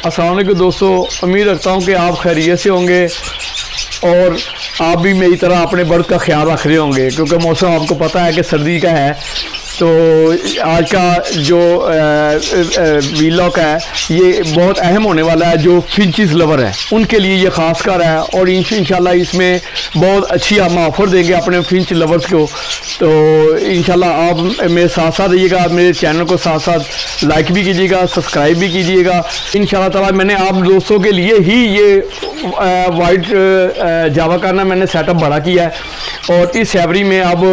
अस्सलाम वालेकुम दोस्तों, उम्मीद रखता हूँ कि आप खैरियत से होंगे और आप भी मेरी तरह अपने बर्ड का ख्याल रख रहे होंगे, क्योंकि मौसम आपको पता है कि सर्दी का है। तो आज का जो वीलॉग है ये बहुत अहम होने वाला है। जो फिंचिस लवर है उनके लिए ये ख़ास कर है और इंशाल्लाह इसमें बहुत अच्छी हम ऑफ़र देंगे अपने फिंच लवर्स को। तो इंशाल्लाह आप मेरे साथ साथ रहिएगा, मेरे चैनल को साथ साथ लाइक भी कीजिएगा, सब्सक्राइब भी कीजिएगा। इंशाल्लाह ताला मैंने आप दोस्तों के लिए ही ये वाइट जावा का ना मैंने सेटअप बड़ा किया है और इस एवरी में अब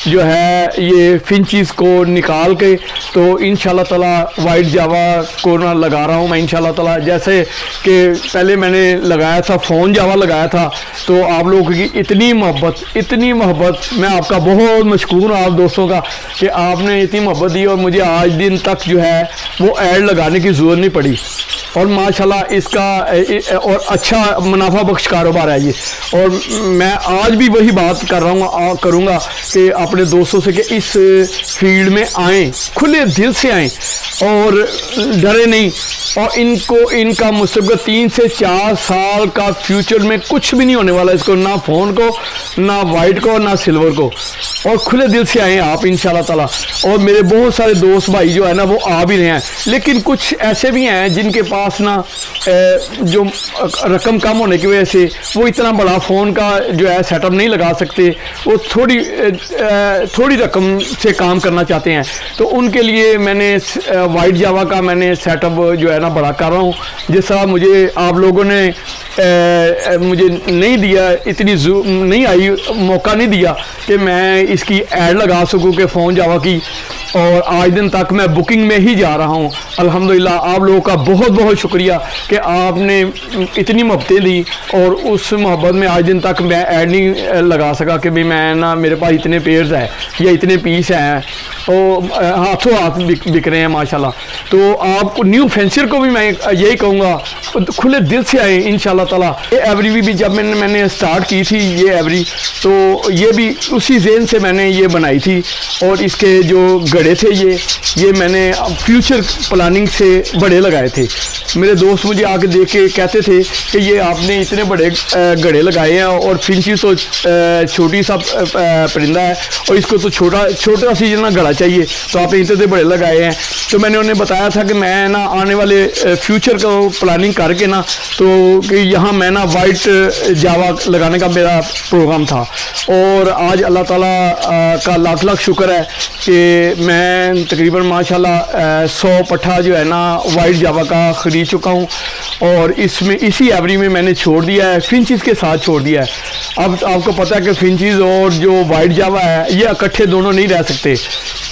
जो है ये फिंचिस को निकाल के तो इंशाल्लाह ताला वाइट जावा को ना लगा रहा हूँ मैं इंशाल्लाह ताला। जैसे कि पहले मैंने लगाया था फ़ोन जावा लगाया था, तो आप लोगों की इतनी मोहब्बत मैं आपका बहुत मशकूर हूँ आप दोस्तों का कि आपने इतनी मोहब्बत दी और मुझे आज दिन तक जो है वो ऐड लगाने की ज़रूरत नहीं पड़ी। और माशाल्लाह इसका और अच्छा मुनाफा बख्श कारोबार है ये। और मैं आज भी वही बात कर रहा हूँ करूँगा कि अपने दोस्तों से कि इस फील्ड में आएँ, खुले दिल से आएँ और डरे नहीं। और इनका मुस्तक़बिल 3 से 4 साल का फ्यूचर में कुछ भी नहीं होने वाला इसको, ना फ़ोन को, ना वाइट को, ना सिल्वर को। और खुले दिल से आएँ आप इंशाल्लाह ताला। और मेरे बहुत सारे दोस्त भाई जो है ना वो आ भी रहे हैं, लेकिन कुछ ऐसे भी हैं जिनके पास ना जो रकम कम होने की वजह से वो इतना बड़ा फ़ोन का जो है सेटअप नहीं लगा सकते, वो थोड़ी रकम से काम करना चाहते हैं। तो उनके लिए मैंने वाइट जावा का मैंने सेटअप जो है ना बड़ा कर रहा हूँ। जिस तरह मुझे आप लोगों ने मुझे नहीं दिया, इतनी नहीं आई, मौका नहीं दिया कि मैं इसकी ऐड लगा सकूँ कि फ़ोन जावा की। और आज दिन तक मैं बुकिंग में ही जा रहा हूँ। अल्हम्दुलिल्लाह आप लोगों का बहुत बहुत शुक्रिया कि आपने इतनी मोहब्बतें दी और उस मोहब्बत में आज दिन तक मैं ऐड नहीं लगा सका कि भाई मैं ना मेरे पास इतने पेयर्स हैं या इतने पीस हैं और हाथों हाथ बिक रहे हैं माशाल्लाह। तो आप न्यू फेंसर को भी मैं यही कहूँगा खुले दिल से आए इंशाल्लाह ताला। ये एवरी भी जब मैंने स्टार्ट की थी ये एवरी, तो ये भी उसी जेन से मैंने ये बनाई थी। और इसके जो गड़े थे ये मैंने फ्यूचर प्लानिंग से बड़े लगाए थे। मेरे दोस्त मुझे आके देख के कहते थे कि ये आपने इतने बड़े गड़े लगाए हैं और फिंची तो छोटी सा परिंदा है और इसको तो छोटा सी ना गड़ा चाहिए, तो आपने इतने बड़े लगाए हैं। तो मैंने उन्हें बताया था कि मैं ना आने वाले फ्यूचर को प्लानिंग करके ना तो कि यहाँ मैं ना वाइट जावा लगाने का मेरा प्रोग्राम था। और आज अल्लाह ताला का लाख लाख शुक्र है कि मैं तकरीबन माशाल्लाह 100 पट्ठा जो है ना वाइट जावा का ख़रीद चुका हूँ और इसमें इसी एवरी में मैंने छोड़ दिया है, फिंचिस के साथ छोड़ दिया है। अब आपको पता है कि फिंचिस और जो वाइट जावा है ये इकट्ठे दोनों नहीं रह सकते।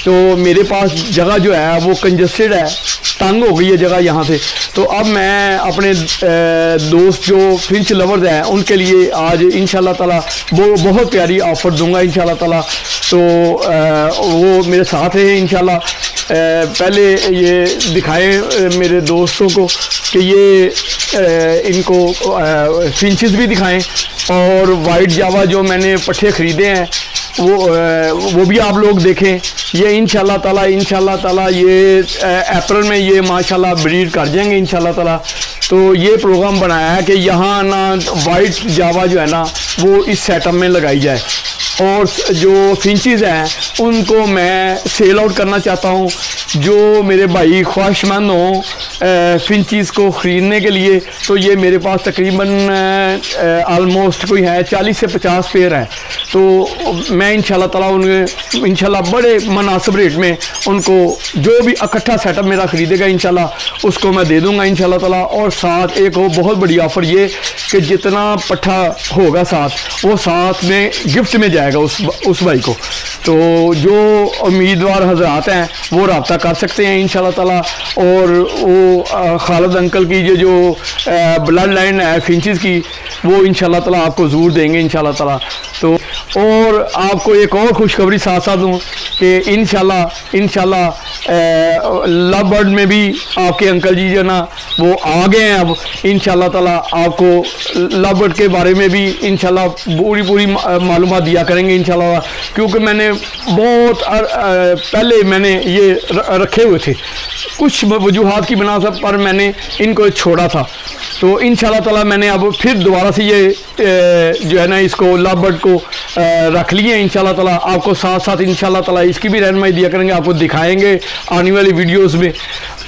तो मेरे पास जगह जो है वो कंजस्टेड है, तंग हो गई है जगह यहाँ से। तो अब मैं अपने दोस्त जो फिंच लवर्स हैं उनके लिए आज इंशाल्लाह ताला बहुत प्यारी ऑफ़र दूंगा इंशाल्लाह ताला। तो वो मेरे साथ हैं इंशाल्लाह। पहले ये दिखाएं मेरे दोस्तों को कि ये इनको फिंचेस भी दिखाएं और वाइट जावा जो मैंने पट्ठे ख़रीदे हैं वो भी आप लोग देखें। ये इंशाल्लाह ताला ये अप्रैल में ये माशाल्लाह ब्रीड कर जाएंगे इंशाल्लाह ताला। तो ये प्रोग्राम बनाया है कि यहाँ ना वाइट जावा जो है ना वो इस सेटअप में लगाई जाए और जो फिंचेस हैं उनको मैं सेल आउट करना चाहता हूँ। जो मेरे भाई ख्वाहिशमंद हों फिंचेस को ख़रीदने के लिए, तो ये मेरे पास तकरीबन आलमोस्ट कोई है 40 से 50 पेयर हैं। तो मैं इंशाल्लाह ताला उन्हें इंशाल्लाह बड़े मुनासिब रेट में उनको जो भी इकट्ठा सेटअप मेरा ख़रीदेगा इंशाल्लाह उसको मैं दे दूँगा इंशाल्लाह ताला। और साथ एक हो बहुत बड़ी ऑफ़र ये कि जितना पट्ठा होगा साथ वो साथ में गिफ्ट में जाएगा उस भाई को। तो जो उम्मीदवार हज़रात हैं वो रब्ता कर सकते हैं इंशाल्लाह ताला। और वो खालिद अंकल की जो ब्लड लाइन है फिंचेस की वो इंशाल्लाह ताला आपको ज़रूर देंगे इंशाल्लाह ताला। तो और आपको एक और खुशखबरी साथ साथ दूँ कि इंशाल्लाह लव बर्ड में भी आपके अंकल जी जो ना वो आ गए हैं। अब इंशाल्लाह ताला आपको लव बर्ड के बारे में भी इंशाल्लाह पूरी मालूमात दिया करेंगे इंशाल्लाह, क्योंकि मैंने बहुत पहले मैंने ये रखे हुए थे कुछ वजूहात की बिना पर मैंने इनको छोड़ा था। तो इंशाल्लाह ताला मैंने अब फिर दोबारा से ये जो है ना इसको लव बर्ड को रख लिए इंशाल्लाह ताला। आपको साथ साथ इंशाल्लाह ताला इसकी भी रहनुमाई दिया करेंगे, आपको दिखाएंगे आने वाली वीडियोस में।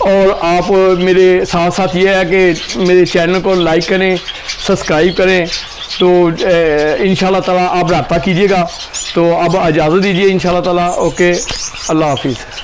और आप मेरे साथ साथ ये है कि मेरे चैनल को लाइक करें, सब्सक्राइब करें। तो इंशाल्लाह ताला आप रब्ता कीजिएगा। तो अब इजाज़त दीजिए इंशाल्लाह ताला। ओके, अल्लाह हाफिज़।